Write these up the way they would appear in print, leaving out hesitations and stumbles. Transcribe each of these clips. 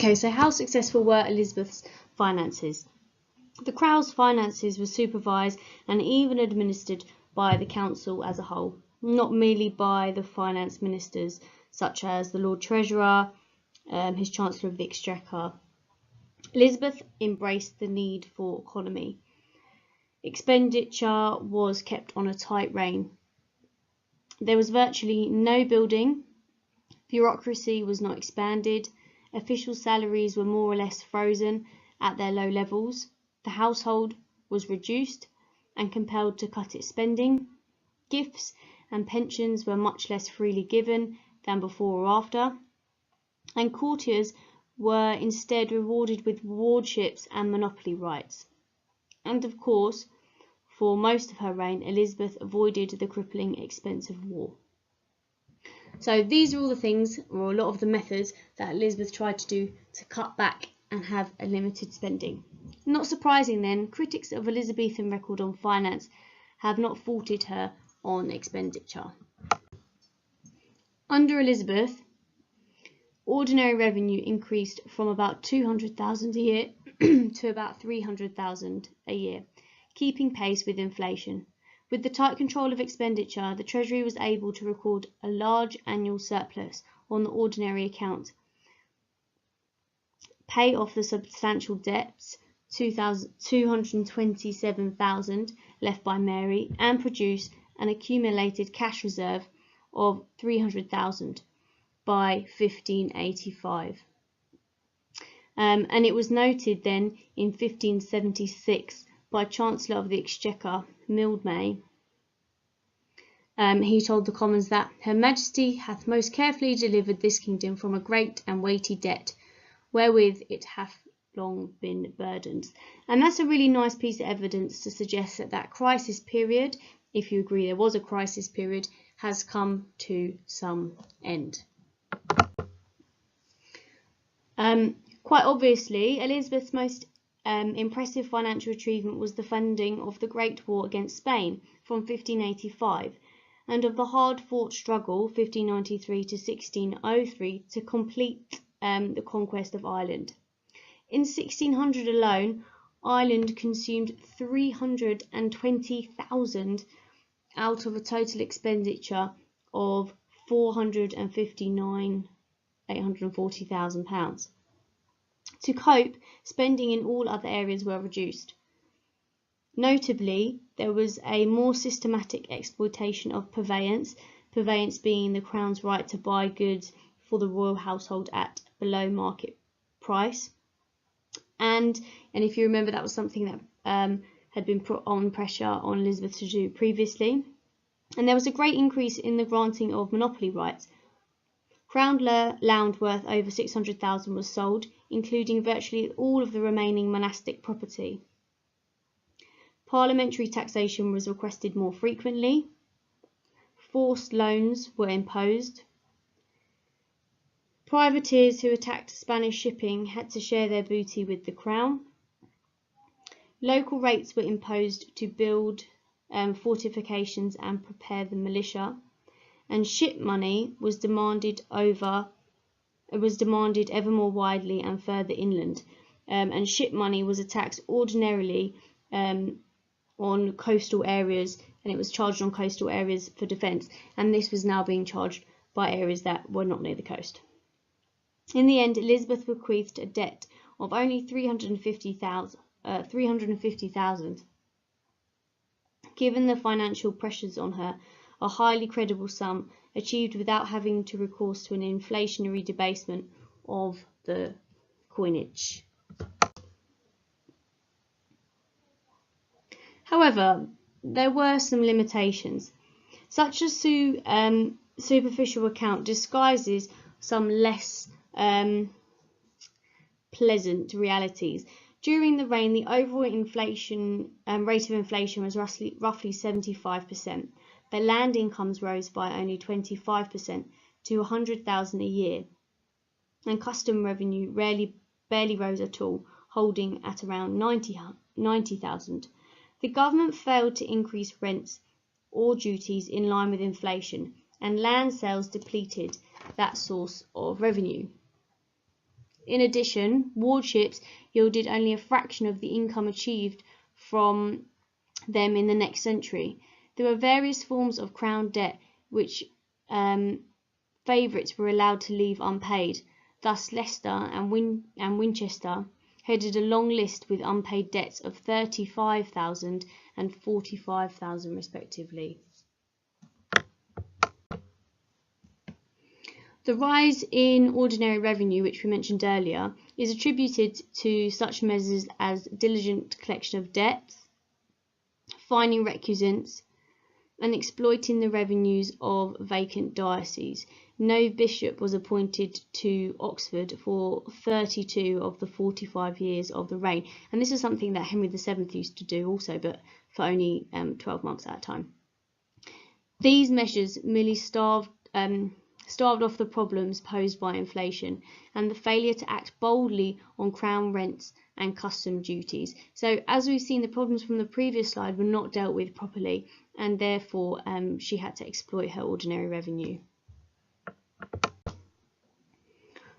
Okay, so how successful were Elizabeth's finances? The Crown's finances were supervised and even administered by the council as a whole, not merely by the finance ministers such as the Lord Treasurer, his Chancellor of the Exchequer. Elizabeth embraced the need for economy. Expenditure was kept on a tight rein. There was virtually no building, bureaucracy was not expanded, official salaries were more or less frozen at their low levels, the household was reduced and compelled to cut its spending, gifts and pensions were much less freely given than before or after, and courtiers were instead rewarded with wardships and monopoly rights. And of course, for most of her reign, Elizabeth avoided the crippling expense of war. So these are all the things, or a lot of the methods, that Elizabeth tried to do to cut back and have a limited spending. Not surprising then, critics of Elizabethan record on finance have not faulted her on expenditure. Under Elizabeth, ordinary revenue increased from about 200,000 a year to about 300,000 a year, keeping pace with inflation. With the tight control of expenditure, the Treasury was able to record a large annual surplus on the ordinary account, pay off the substantial debts, 227,000 left by Mary, and produce an accumulated cash reserve of 300,000 by 1585. And it was noted then in 1576 by Chancellor of the Exchequer, Mildmay. He told the Commons that Her Majesty hath most carefully delivered this kingdom from a great and weighty debt, wherewith it hath long been burdened. And that's a really nice piece of evidence to suggest that that crisis period, if you agree there was a crisis period, has come to some end. Quite obviously, Elizabeth's most impressive financial achievement was the funding of the Great War against Spain from 1585 and of the hard-fought struggle 1593 to 1603 to complete the conquest of Ireland. In 1600 alone, Ireland consumed 320,000 out of a total expenditure of £459,840,000. To cope, spending in all other areas were reduced. Notably, there was a more systematic exploitation of purveyance being the Crown's right to buy goods for the royal household at below market price. And if you remember, that was something that had been put on pressure on Elizabeth to do previously. And there was a great increase in the granting of monopoly rights. Crown land worth over 600,000 was sold, including virtually all of the remaining monastic property. Parliamentary taxation was requested more frequently. Forced loans were imposed. Privateers who attacked Spanish shipping had to share their booty with the Crown. Local rates were imposed to build fortifications and prepare the militia. And ship money was demanded ever more widely and further inland. And ship money was a tax ordinarily on coastal areas, and it was charged on coastal areas for defence, and this was now being charged by areas that were not near the coast. In the end, Elizabeth bequeathed a debt of only 350,000. Given the financial pressures on her, a highly credible sum achieved without having to recourse to an inflationary debasement of the coinage. However, there were some limitations. Such a superficial account disguises some less pleasant realities. During the reign, the overall rate of inflation was roughly 75%. But land incomes rose by only 25% to 100,000 a year, and custom revenue barely rose at all, holding at around 90,000. The government failed to increase rents or duties in line with inflation, and land sales depleted that source of revenue. In addition, wardships yielded only a fraction of the income achieved from them in the next century. There were various forms of crown debt which favourites were allowed to leave unpaid. Thus Leicester and Winchester headed a long list with unpaid debts of 35,000 and 45,000 respectively. The rise in ordinary revenue, which we mentioned earlier, is attributed to such measures as diligent collection of debts, fining recusants, and exploiting the revenues of vacant dioceses. No bishop was appointed to Oxford for 32 of the 45 years of the reign, and this is something that Henry VII used to do also, but for only 12 months at a time. These measures merely starved off the problems posed by inflation and the failure to act boldly on crown rents and custom duties. So as we've seen, the problems from the previous slide were not dealt with properly, and therefore she had to exploit her ordinary revenue.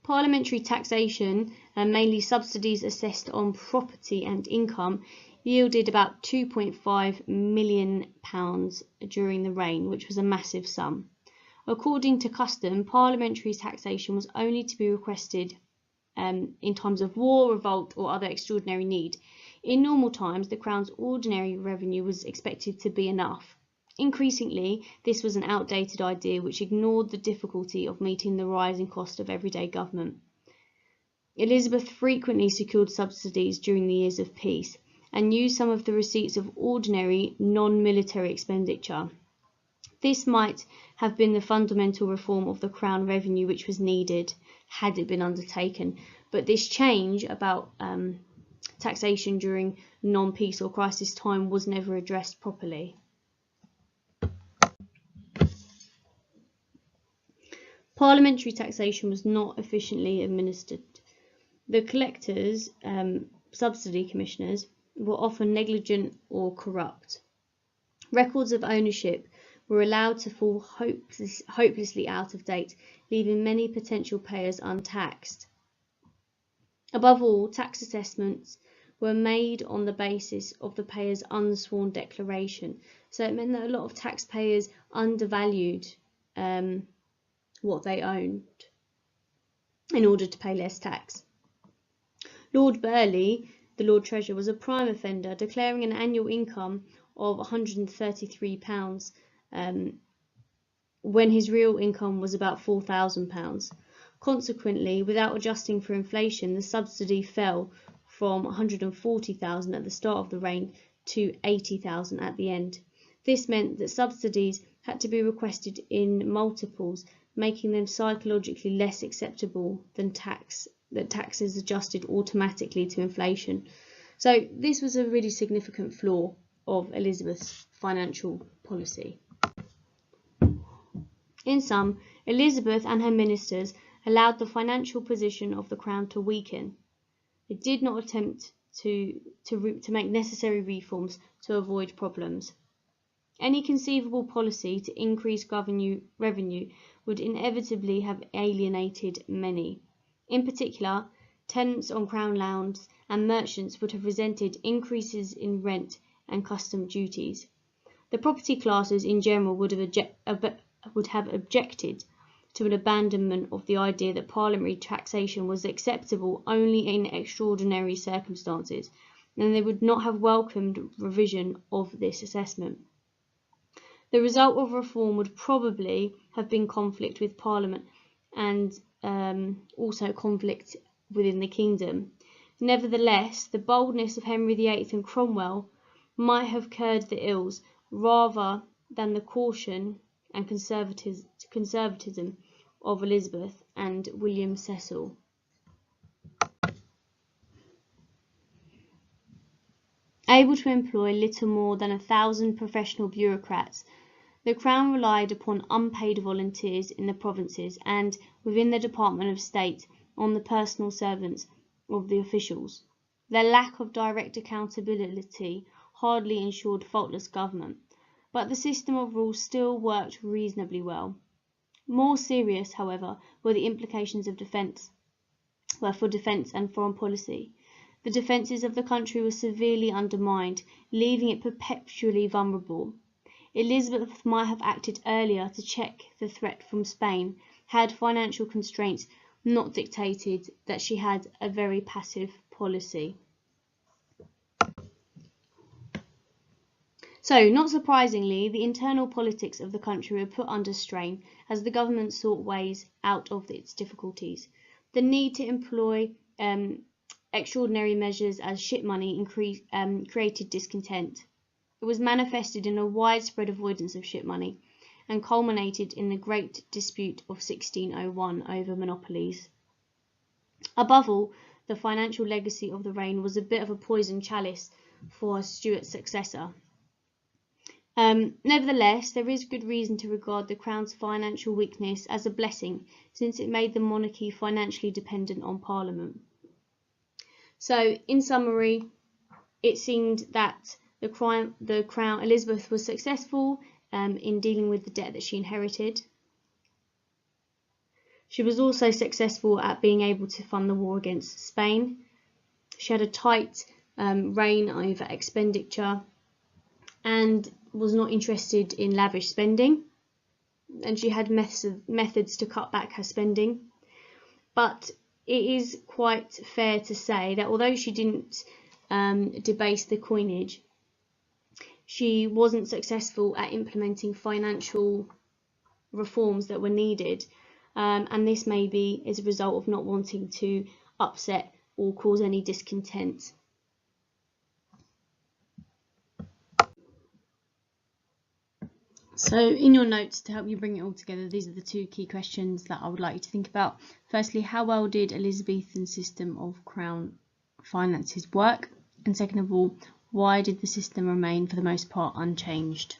Parliamentary taxation, mainly subsidies assessed on property and income, yielded about £2.5 million during the reign, which was a massive sum. According to custom, parliamentary taxation was only to be requested in times of war, revolt, or other extraordinary need. In normal times, the Crown's ordinary revenue was expected to be enough. Increasingly, this was an outdated idea which ignored the difficulty of meeting the rising cost of everyday government. Elizabeth frequently secured subsidies during the years of peace and used some of the receipts of ordinary non-military expenditure. This might have been the fundamental reform of the Crown revenue which was needed had it been undertaken, but this change about taxation during non-peace or crisis time was never addressed properly. Parliamentary taxation was not efficiently administered. The collectors, subsidy commissioners, were often negligent or corrupt. Records of ownership were allowed to fall hopelessly out of date, leaving many potential payers untaxed. Above all, tax assessments were made on the basis of the payer's unsworn declaration, so it meant that a lot of taxpayers undervalued what they owned in order to pay less tax. Lord Burleigh, the Lord Treasurer, was a prime offender, declaring an annual income of £133 when his real income was about £4,000. Consequently, without adjusting for inflation, the subsidy fell from £140,000 at the start of the reign to £80,000 at the end. This meant that subsidies had to be requested in multiples, making them psychologically less acceptable than taxes adjusted automatically to inflation. So this was a really significant flaw of Elizabeth's financial policy. In sum, Elizabeth and her ministers allowed the financial position of the Crown to weaken. They did not attempt to make necessary reforms to avoid problems. Any conceivable policy to increase revenue would inevitably have alienated many. In particular, tenants on Crown lands and merchants would have resented increases in rent and custom duties. The property classes in general would have objected to an abandonment of the idea that parliamentary taxation was acceptable only in extraordinary circumstances, and they would not have welcomed revision of this assessment. The result of reform would probably have been conflict with Parliament and also conflict within the kingdom. Nevertheless, the boldness of Henry VIII and Cromwell might have cured the ills rather than the caution and conservatism of Elizabeth and William Cecil. Able to employ little more than 1,000 professional bureaucrats, the Crown relied upon unpaid volunteers in the provinces and, within the Department of State, on the personal servants of the officials. Their lack of direct accountability hardly ensured faultless government, but the system of rules still worked reasonably well. More serious, however, were the implications of defence. were for defence and foreign policy. The defences of the country were severely undermined, leaving it perpetually vulnerable. Elizabeth might have acted earlier to check the threat from Spain, had financial constraints not dictated that she had a very passive policy. So, not surprisingly, the internal politics of the country were put under strain as the government sought ways out of its difficulties. The need to employ extraordinary measures as ship money created discontent. It was manifested in a widespread avoidance of ship money and culminated in the Great Dispute of 1601 over monopolies. Above all, the financial legacy of the reign was a bit of a poisoned chalice for Stuart's successor. Nevertheless, there is good reason to regard the Crown's financial weakness as a blessing, since it made the monarchy financially dependent on Parliament. So, in summary, it seemed that the Crown, Elizabeth was successful in dealing with the debt that she inherited. She was also successful at being able to fund the war against Spain. She had a tight rein over expenditure and was not interested in lavish spending, and she had methods to cut back her spending. But it is quite fair to say that although she didn't debase the coinage, she wasn't successful at implementing financial reforms that were needed, and this may be as a result of not wanting to upset or cause any discontent. So in your notes, to help you bring it all together, these are the two key questions that I would like you to think about. Firstly, how well did Elizabethan system of Crown finances work? And second of all, why did the system remain for the most part unchanged?